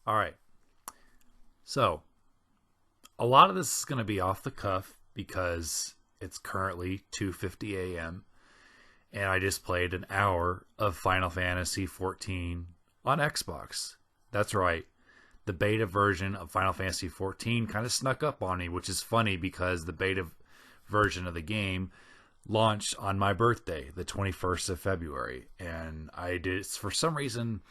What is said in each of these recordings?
All right. So, a lot of this is going to be off the cuff because it's currently 2:50 a.m. and I just played an hour of Final Fantasy 14 on Xbox. That's right. The beta version of Final Fantasy 14 kind of snuck up on me, which is funny because the beta version of the game launched on my birthday, the 21st of February, and I did for some reason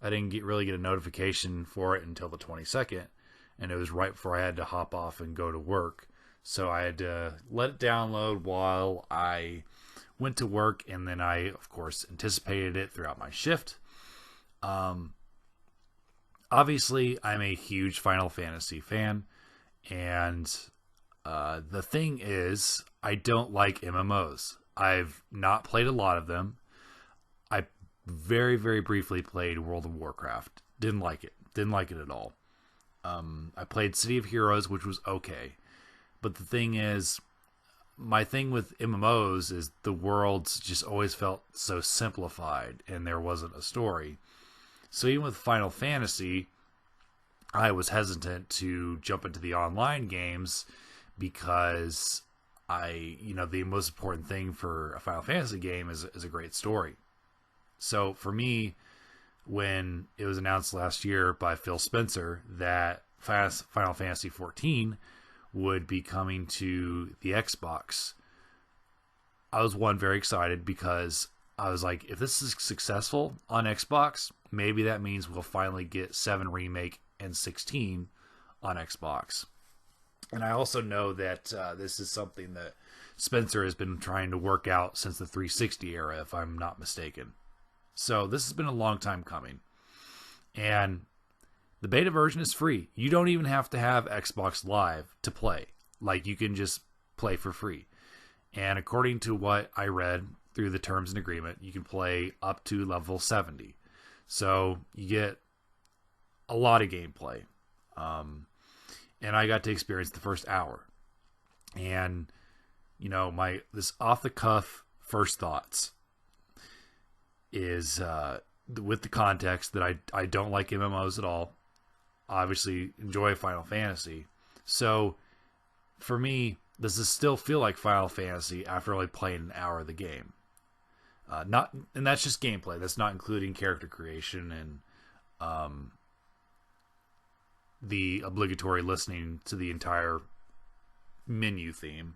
I didn't really get a notification for it until the 22nd, and it was right before I had to hop off and go to work. So I had to let it download while I went to work, and then I, of course, anticipated it throughout my shift. Um, Obviously, I'm a huge Final Fantasy fan, and the thing is, I don't like MMOs. I've not played a lot of them. I very, very briefly played World of Warcraft. Didn't like it. Didn't like it at all. I played City of Heroes, which was okay. But the thing is, my thing with MMOs is the worlds just always felt so simplified and there wasn't a story. So even with Final Fantasy, I was hesitant to jump into the online games because the most important thing for a Final Fantasy game is a great story. So for me, when it was announced last year by Phil Spencer that Final Fantasy 14 would be coming to the Xbox, I was very excited because I was like, if this is successful on Xbox, maybe that means we'll finally get 7 Remake and 16 on Xbox. And I also know that this is something that Spencer has been trying to work out since the 360 era, if I'm not mistaken. So this has been a long time coming. And the beta version is free. You don't even have to have Xbox Live to play. Like, you can just play for free. And according to what I read through the terms and agreement, you can play up to level 70. So you get a lot of gameplay. And I got to experience the first hour. And, my this off the cuff first thoughts is with the context that I don't like MMOs at all. Obviously enjoy Final Fantasy. So for me, does this still feel like Final Fantasy after only playing an hour of the game? And that's just gameplay. That's not including character creation and the obligatory listening to the entire menu theme.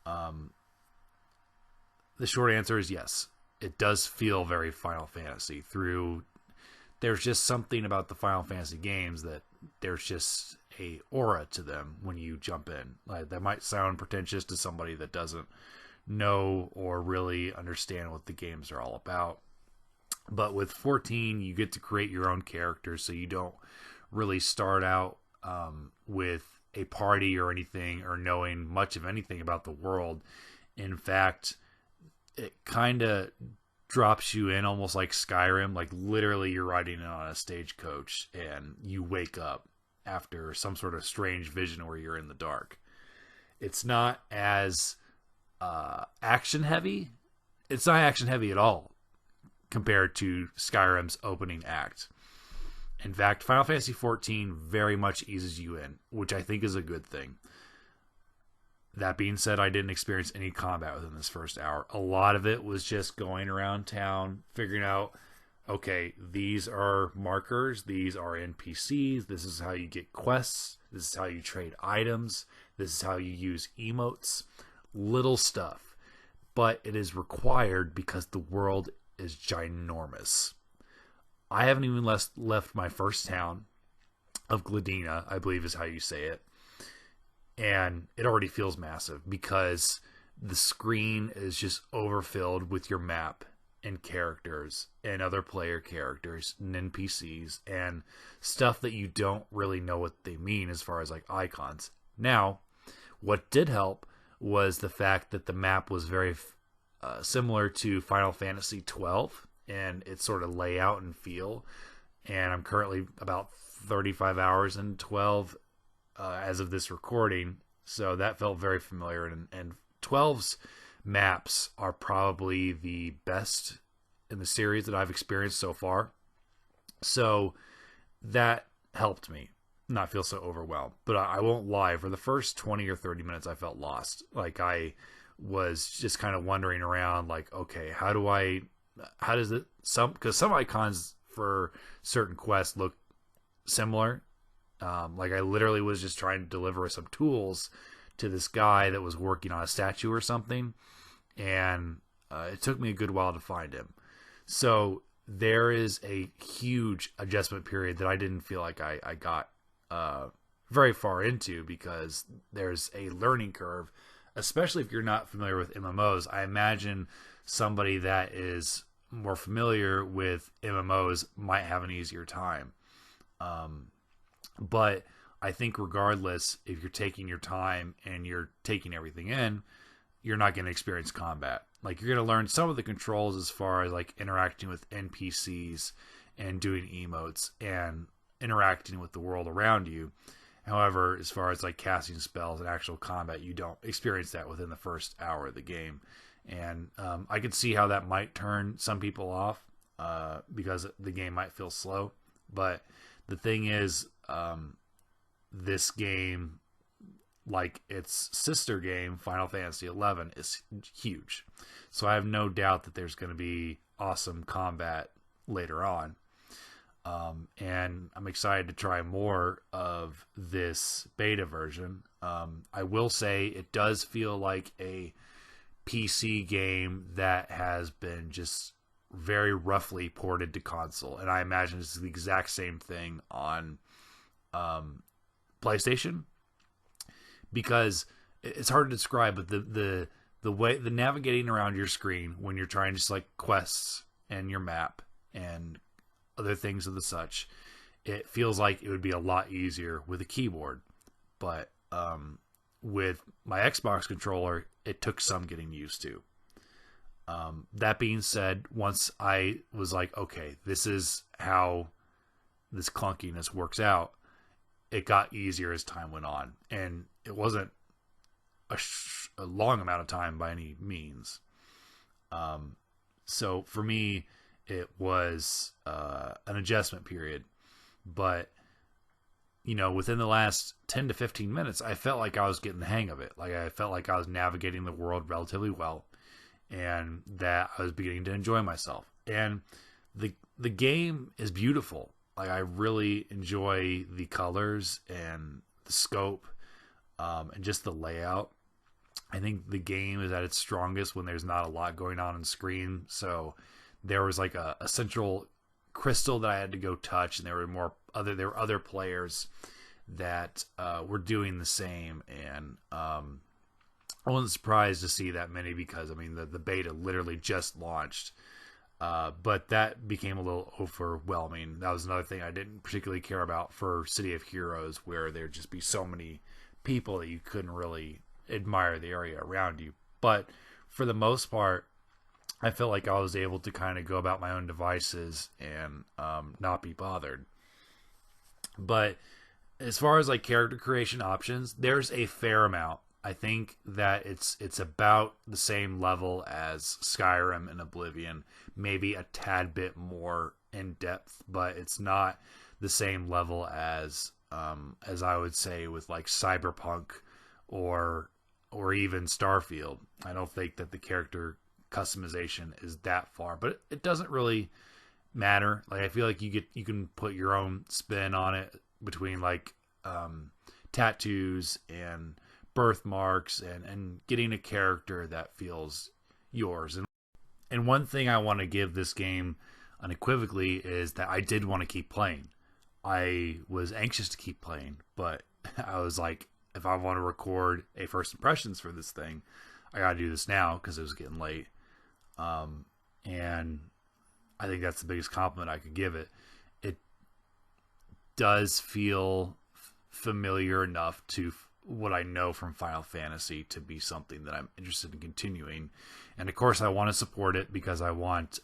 The short answer is yes. It does feel very Final Fantasy there's just something about the Final Fantasy games that there's just a aura to them when you jump in. Like, that might sound pretentious to somebody that doesn't know or really understand what the games are all about. But with 14, you get to create your own characters, so you don't really start out with a party or anything or knowing much of anything about the world. In fact, it kind of drops you in almost like Skyrim. Like, literally you're riding on a stagecoach and you wake up after some sort of strange vision where you're in the dark. It's not as action heavy. It's not action heavy at all compared to Skyrim's opening act. In fact, Final Fantasy XIV very much eases you in, which I think is a good thing. That being said, I didn't experience any combat within this first hour. A lot of it was just going around town, figuring out, okay, these are markers, these are NPCs, this is how you get quests, this is how you trade items, this is how you use emotes. Little stuff. But it is required because the world is ginormous. I haven't even left my first town of Gladina, I believe is how you say it. And it already feels massive because the screen is just overfilled with your map and characters and other player characters and NPCs and stuff that you don't really know what they mean as far as like icons. Now, what did help was the fact that the map was very similar to Final Fantasy XII and its sort of layout and feel. And I'm currently about 35 hours in 12 as of this recording, so that felt very familiar. And 12's maps are probably the best in the series that I've experienced so far. So that helped me not feel so overwhelmed. But I won't lie, for the first 20 or 30 minutes, I felt lost. Like, I was just kind of wandering around, like, okay, how does it, because some icons for certain quests look similar. Like, I literally was just trying to deliver some tools to this guy that was working on a statue or something, and it took me a good while to find him. So there is a huge adjustment period that I didn't feel like I got very far into, because there's a learning curve, especially if you're not familiar with MMOs. I imagine somebody that is more familiar with MMOs might have an easier time. But I think regardless, if you're taking your time and you're taking everything in, you're not going to experience combat. Like, you're going to learn some of the controls as far as like interacting with NPCs and doing emotes and interacting with the world around you. However, as far as like casting spells and actual combat, you don't experience that within the first hour of the game. And I could see how that might turn some people off because the game might feel slow. But the thing is, this game, like its sister game, Final Fantasy XI, is huge. So I have no doubt that there's going to be awesome combat later on. And I'm excited to try more of this beta version. I will say it does feel like a PC game that has been just very roughly ported to console. And I imagine it's the exact same thing on PlayStation, because it's hard to describe, but the way the navigating around your screen when you're trying to select quests and your map and other things of the such, it feels like it would be a lot easier with a keyboard. But with my Xbox controller, it took some getting used to. That being said, once I was like, okay, this is how this clunkiness works out, it got easier as time went on. And it wasn't a long amount of time by any means. So for me, it was an adjustment period. But, you know, within the last 10 to 15 minutes, I felt like I was getting the hang of it. Like, I felt like I was navigating the world relatively well, and that I was beginning to enjoy myself. And the game is beautiful. Like, I really enjoy the colors and the scope, and just the layout. I think the game is at its strongest when there's not a lot going on screen. So there was like a central crystal that I had to go touch, and there were other players that were doing the same. And I wasn't surprised to see that many, because I mean the beta literally just launched. But that became a little overwhelming. That was another thing I didn't particularly care about for City of Heroes, where there'd just be so many people that you couldn't really admire the area around you. But for the most part, I felt like I was able to kind of go about my own devices and not be bothered. But as far as like character creation options, there's a fair amount. I think that it's about the same level as Skyrim and Oblivion, maybe a tad bit more in depth, but it's not the same level as I would say with like Cyberpunk or even Starfield. I don't think that the character customization is that far, but it doesn't really matter. Like, I feel like you can put your own spin on it, between like tattoos and birthmarks and getting a character that feels yours. And one thing I want to give this game unequivocally is that I did want to keep playing. I was anxious to keep playing, but I was like, if I want to record a first impressions for this thing, I gotta do this now, because it was getting late. And I think that's the biggest compliment I could give it. It does feel familiar enough to what I know from Final Fantasy to be something that I'm interested in continuing. And of course I want to support it, because I want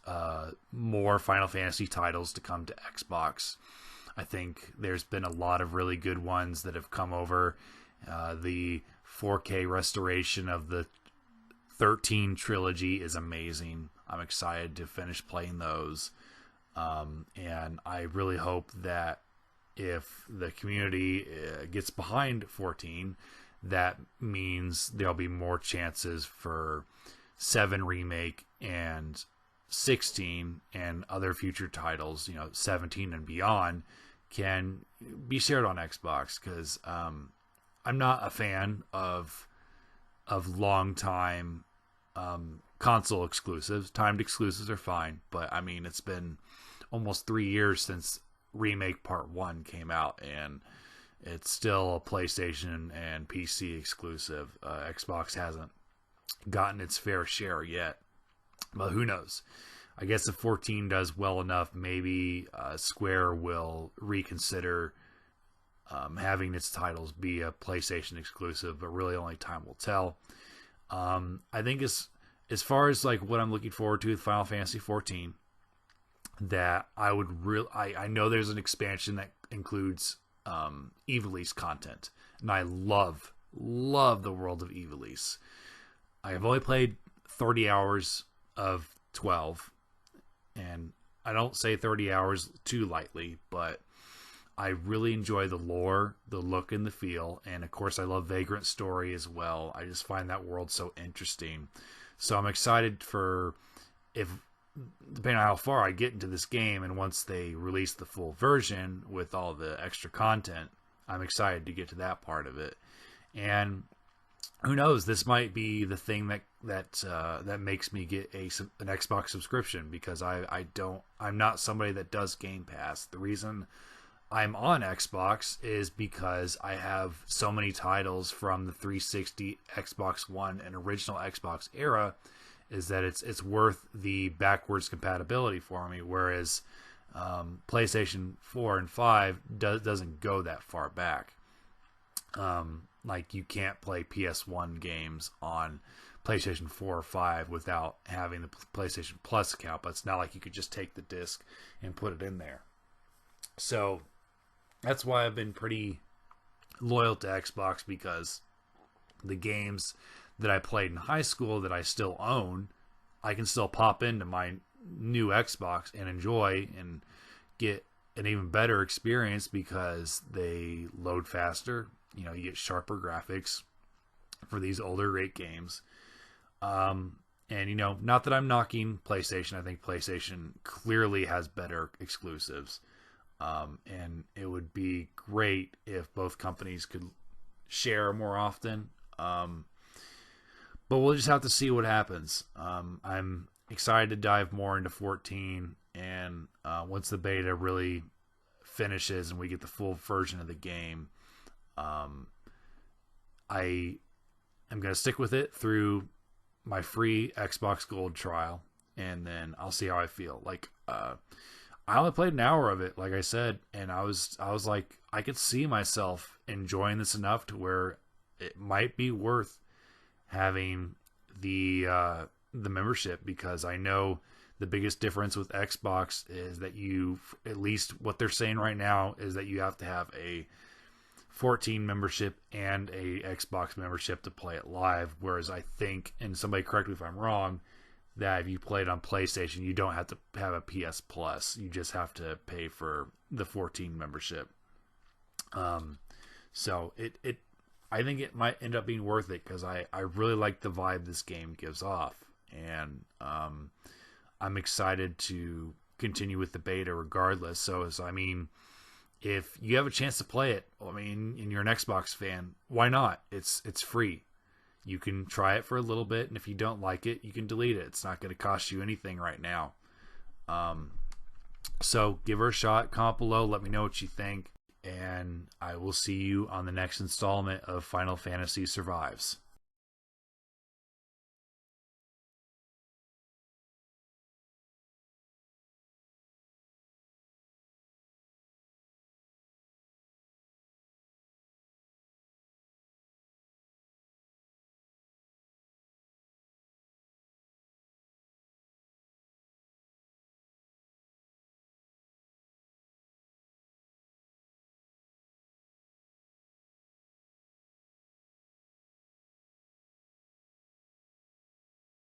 more Final Fantasy titles to come to Xbox. I think there's been a lot of really good ones that have come over. The 4K restoration of the 13 trilogy is amazing. I'm excited to finish playing those. And I really hope that if the community gets behind 14, that means there'll be more chances for 7 remake and 16 and other future titles, 17 and beyond, can be shared on Xbox, because I'm not a fan of long time console exclusives. Timed exclusives are fine, but I mean, it's been almost 3 years since Remake Part 1 came out, and it's still a PlayStation and PC exclusive. Xbox hasn't gotten its fair share yet, but who knows? I guess if 14 does well enough, maybe Square will reconsider having its titles be a PlayStation exclusive, but really only time will tell. I think as far as like what I'm looking forward to with Final Fantasy 14, that I know there's an expansion that includes Ivalice content, and I love the world of Ivalice. I have only played 30 hours of 12, and I don't say 30 hours too lightly, but I really enjoy the lore, the look, and the feel, and of course I love Vagrant Story as well. I just find that world so interesting. So I'm excited for, if depending on how far I get into this game, and once they release the full version with all the extra content, I'm excited to get to that part of it. And who knows, this might be the thing that makes me get an Xbox subscription, because I'm not somebody that does Game Pass. The reason I'm on Xbox is because I have so many titles from the 360, Xbox One, and original Xbox era, is that it's worth the backwards compatibility for me, whereas PlayStation 4 and 5 doesn't go that far back. Like, you can't play PS1 games on PlayStation 4 or 5 without having the PlayStation Plus account, but it's not like you could just take the disc and put it in there. So that's why I've been pretty loyal to Xbox, because the games that I played in high school that I still own, I can still pop into my new Xbox and enjoy and get an even better experience, because they load faster. You get sharper graphics for these older rate games. And not that I'm knocking PlayStation. I think PlayStation clearly has better exclusives. And it would be great if both companies could share more often. But we'll just have to see what happens. I'm excited to dive more into 14, and once the beta really finishes and we get the full version of the game, I am going to stick with it through my free Xbox Gold trial, and then I'll see how I feel. Like, I only played an hour of it, like I said, and I was like, I could see myself enjoying this enough to where it might be worth having the membership, because I know the biggest difference with Xbox is that at least what they're saying right now, is that you have to have a 14 membership and a Xbox membership to play it live. Whereas I think, and somebody correct me if I'm wrong, that if you play it on PlayStation, you don't have to have a PS Plus. You just have to pay for the 14 membership. So I think it might end up being worth it, because I really like the vibe this game gives off. And I'm excited to continue with the beta regardless. So, I mean, if you have a chance to play it, and you're an Xbox fan, why not? It's free. You can try it for a little bit, and if you don't like it, you can delete it. It's not going to cost you anything right now. So give her a shot. Comment below. Let me know what you think. And I will see you on the next installment of Final Fantasy Survives.